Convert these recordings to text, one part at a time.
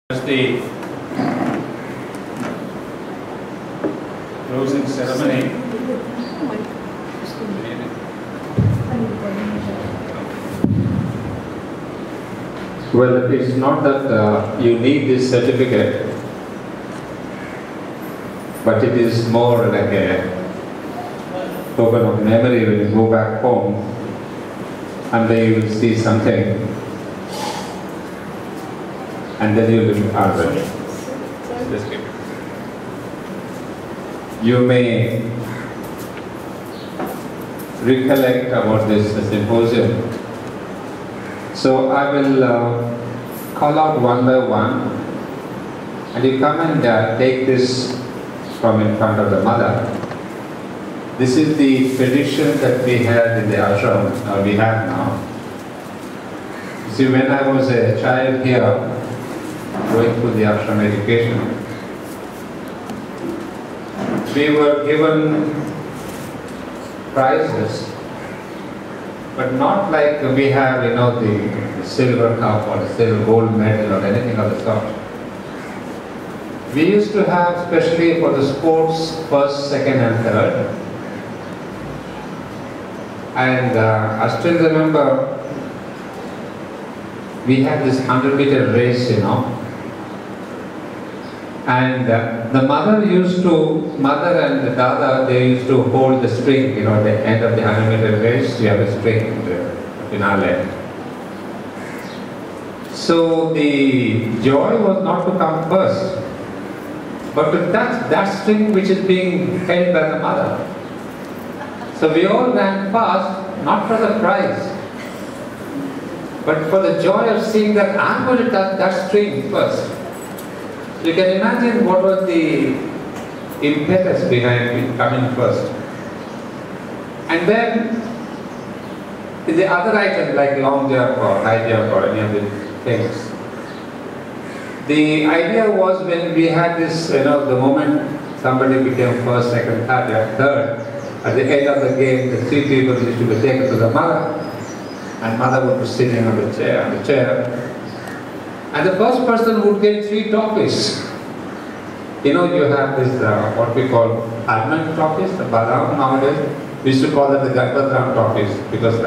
The closing ceremony. Well, it's not that you need this certificate, but it is more like a token of memory when you go back home and then you will see something and then you will answer. You may recollect about this symposium. So I will call out one by one, and you come and take this from in front of the mother. This is the tradition that we had in the ashram, or we have now. You see, when I was a child here, going through the ashram education, we were given prizes, but not like we have, the silver cup or the silver gold medal or anything of the sort. We used to have, especially for the sports, first, second and third. And I still remember we had this 100-meter race, and the mother and the dada, they used to hold the string, at the end of the 100-meter race, you have a string, the finale. So the joy was not to come first, but to touch that string which is being held by the mother. So we all ran fast, not for the prize, but for the joy of seeing that I'm going to touch that string first. You can imagine what was the impetus behind me coming first. And then the other items like long jump or high jump or any of the things. The idea was when we had this, the moment somebody became first, second, third, at the end of the game, the three people used to be taken to the mother, and mother would be sitting on the chair. And the first person would get 3 trophies. You have this, what we call almond trophies, the badam nowadays. We used to call them the Gandhi trophies because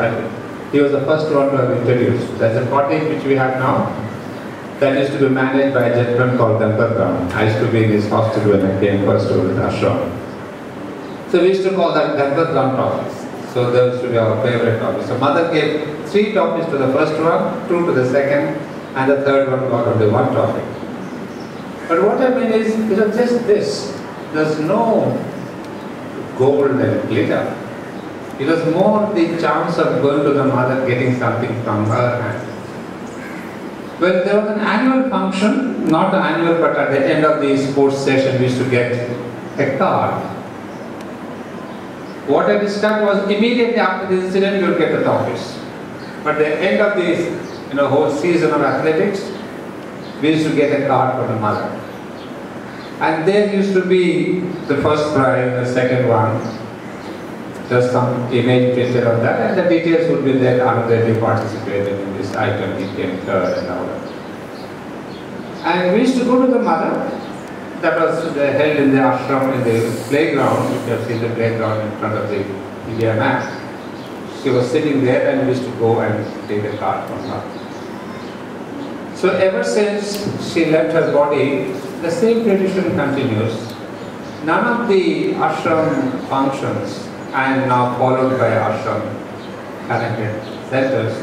he was the first one to have introduced. That's a cottage which we have now. That used to be managed by a gentleman called Gandhi. I used to be in his hostel when I came first to the ashram. So we used to call that Gandhi trophies. So those used to be our favorite trophies. So mother gave 3 trophies to the first one, 2 to the second, and the third one got only 1 trophy. But what I mean is, it was just this. There's no gold and glitter. It was more the chance of going to the mother, getting something from her hand. Well, there was an annual function, not annual, but at the end of the sports session, we used to get a card. What I discovered was immediately after the incident, you would get the trophies. But at the end of the whole season of athletics, we used to get a card from the mother. And there used to be the first prize, the second one, just some image picture of that, and the details would be there. Ananda Reddy participated in this item, he came third and all that. And we used to go to the mother. That was held in the ashram, in the playground. You have seen the playground in front of the India map. She was sitting there and we used to go and take the card from her. So ever since she left her body, the same tradition continues. None of the ashram functions, and now followed by ashram connected centers,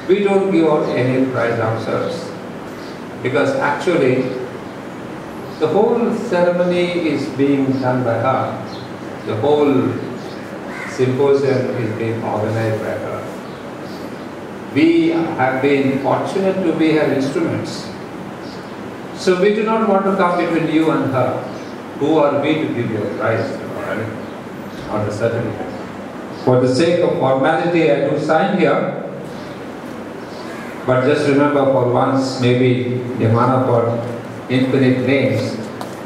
we don't give out any prize ourselves. Because actually, the whole ceremony is being done by her. The whole symposium is being organized by her. We have been fortunate to be her instruments. So we do not want to come between you and her. Who are we to give you a prize or the certificate? For the sake of formality, I do sign here. But just remember, for once, maybe Yamana for infinite names,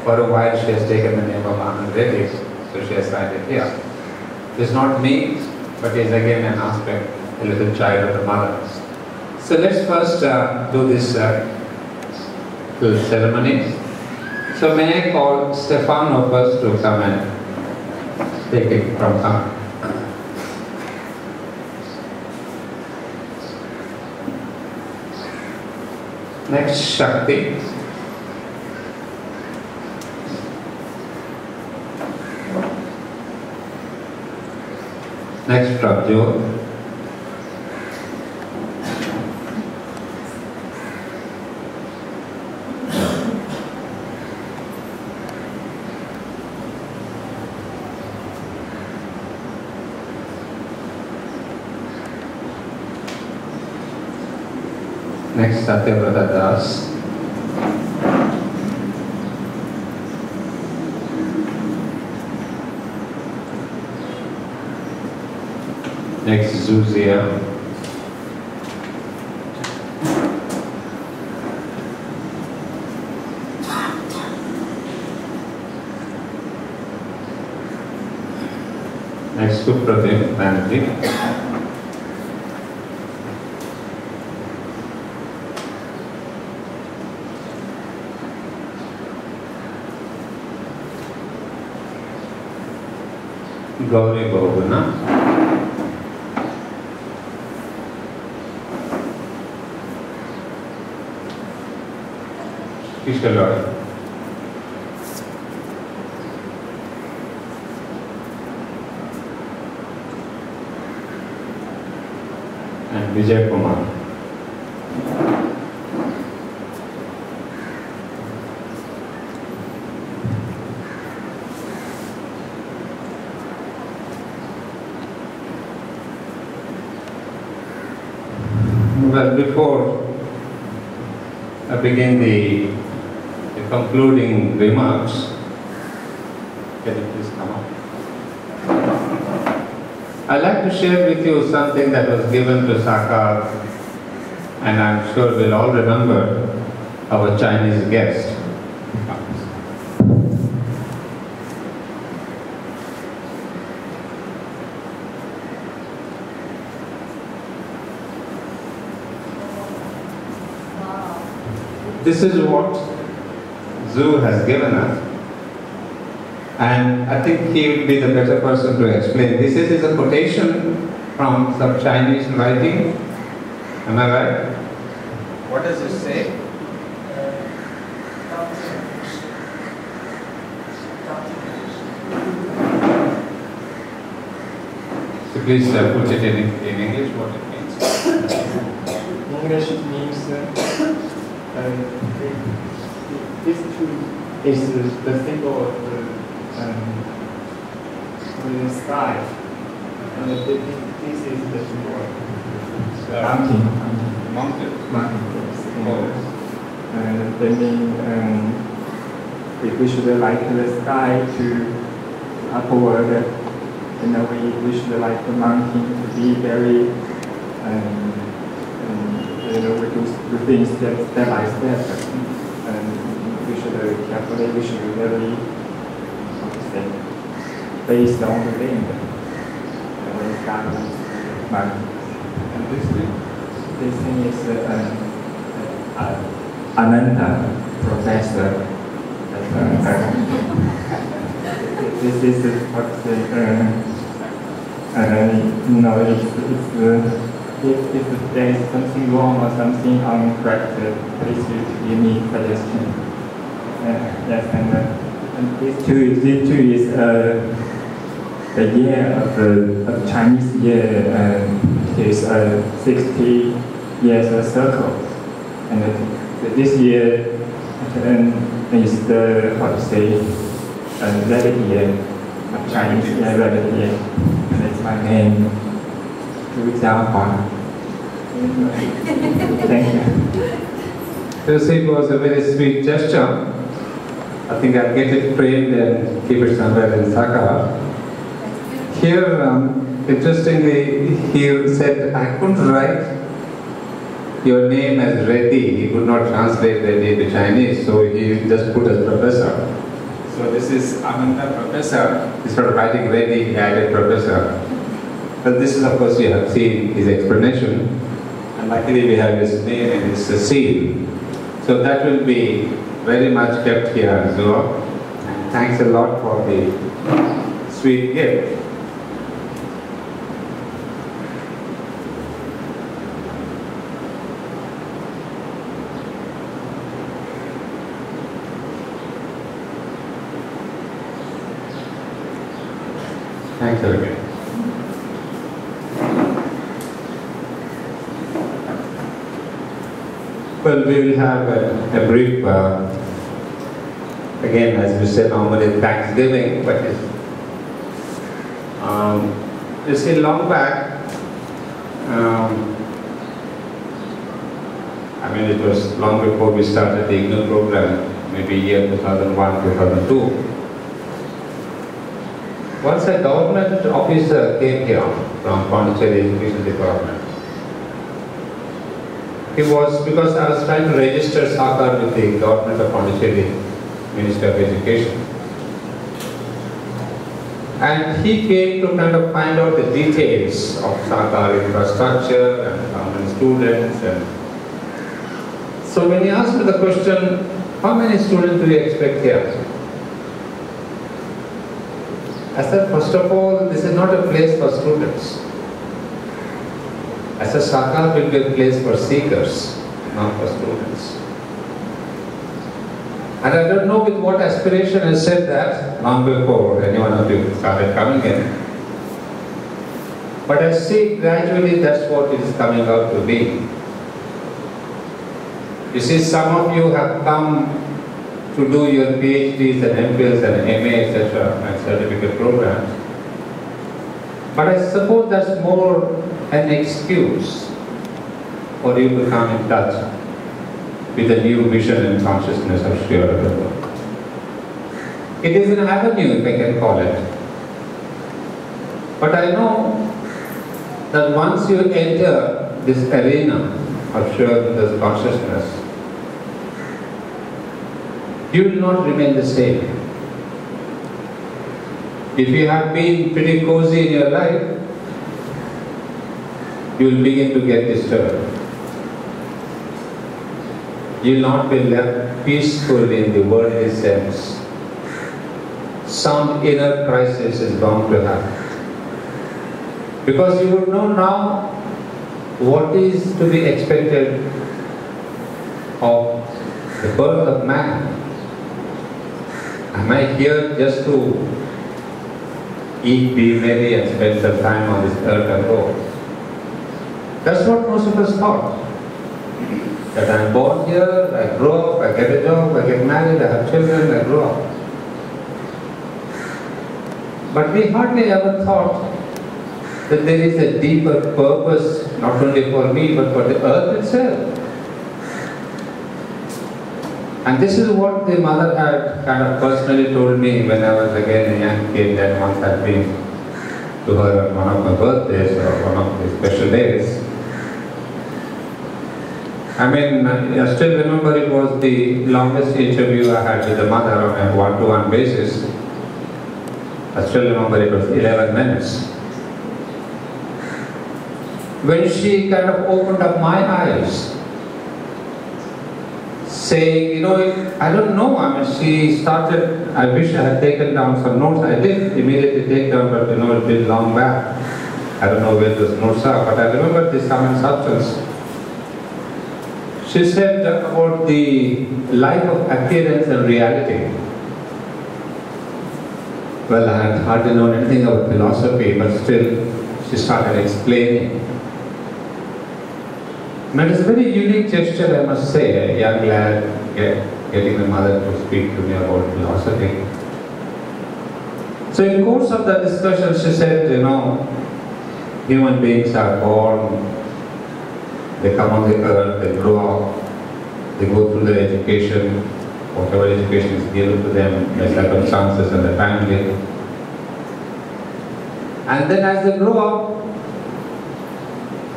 for a while she has taken the name of Ananda Reddy, so she has signed it here. It's not me, but it's again an aspect, a little child of the mother. So let's first do this to the ceremonies. So may I call Stefano first to come and take it from her. Next, Shakti. Next, Prabjot. Next, Satyavrata Das. Next, Zuzia. Next, Supratim Banerjee. Gauri Bahuguna. Kishaloi. And Vijay Kumar. Well, before I begin the concluding remarks, can you please come up? I'd like to share with you something that was given to SACAR, and I'm sure we'll all remember our Chinese guest. This is what Zhu has given us, and I think he would be the better person to explain. This is a quotation from some Chinese writing. Am I right? What does it say? So please put it in English, what it means. English means this tree is the symbol of the sky, and this is the symbol of the mountain. And they mean we should like the sky to upward, and we should like the mountain to be very we do things step by step, and we should carefully, we should really based on the wind when it comes to mountains. And this thing is Ananda professor. This is what if there is something wrong or something incorrect, please give me suggestion. Yes, and this too is the year of Chinese year. It is 60 years circle, and this year is the rabbit year of Chinese year, rabbit year, and it's my name. Thank you. You see, it was a very sweet gesture. I think I'll get it framed and keep it somewhere in SACAR. Here, interestingly, he said, I couldn't write your name as Reddy. He could not translate Reddy to Chinese, so he just put as Professor. So this is Ananda Professor. Instead of writing Reddy, he added Professor. But this is, of course, you have seen his explanation. And luckily we have his name and his seal. So that will be very much kept here. So thanks a lot for the sweet gift. Thanks again. Well, we will have a brief, again, as we said, normally Thanksgiving, but you see, long back, I mean, it was long before we started the IGNOU program, maybe year 2001, 2002. Once a government officer came here from Puducherry Education Department. He was, because I was trying to register SACAR with the government of Puducherry, Minister of Education. And he came to kind of find out the details of SACAR infrastructure and how many students. And so when he asked me the question, how many students do you expect here? I said, first of all, this is not a place for students. I said, SACAR will be a place for seekers, not for students. And I don't know with what aspiration I said that long before any one of you started coming in. But I see gradually that's what it is coming out to be. You see, some of you have come to do your PhDs and MPhils and MA, etc. and certificate programs. But I suppose that's more an excuse for you to come in touch with a new vision and consciousness of Sri Aurobindo. It is an avenue, if I can call it. But I know that once you enter this arena of Sri Aurobindo's consciousness, you will not remain the same. If you have been pretty cozy in your life, you will begin to get disturbed. You will not be left peaceful in the worldly sense. Some inner crisis is bound to happen. Because you would know now what is to be expected of the birth of man. Am I here just to eat, be merry and spend some time on this earth and go? That's what most of us thought. That I'm born here, I grow up, I get a job, I get married, I have children, I grow up. But we hardly ever thought that there is a deeper purpose, not only for me, but for the earth itself. And this is what the mother had kind of personally told me when I was again a young kid, and once I'd been to her on one of my birthdays or one of the special days. I mean, I still remember it was the longest interview I had with the mother on a one-to-one basis. I still remember it was 11 minutes. When she kind of opened up my eyes, saying, you know, I don't know, I mean, she started, I wish I had taken down some notes. I did immediately take down, but you know, it's been long back. I don't know where those notes are, but I remember this sum and substance. She said about the life of appearance and reality. Well, I had hardly known anything about philosophy, but still she started explaining. And it's a very unique gesture, I must say, a young lad getting the mother to speak to me about philosophy. So in the course of that discussion, she said, you know, human beings are born, they come on the earth, they grow up, they go through their education, whatever education is given to them, their circumstances and their family. And then as they grow up,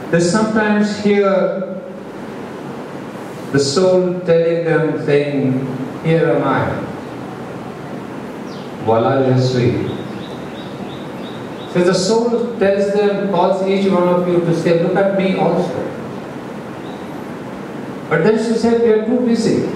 they sometimes hear the soul telling them, saying, here am I, Vala Yasri. So the soul tells them, calls each one of you to say, look at me also. But then she said, we are too busy.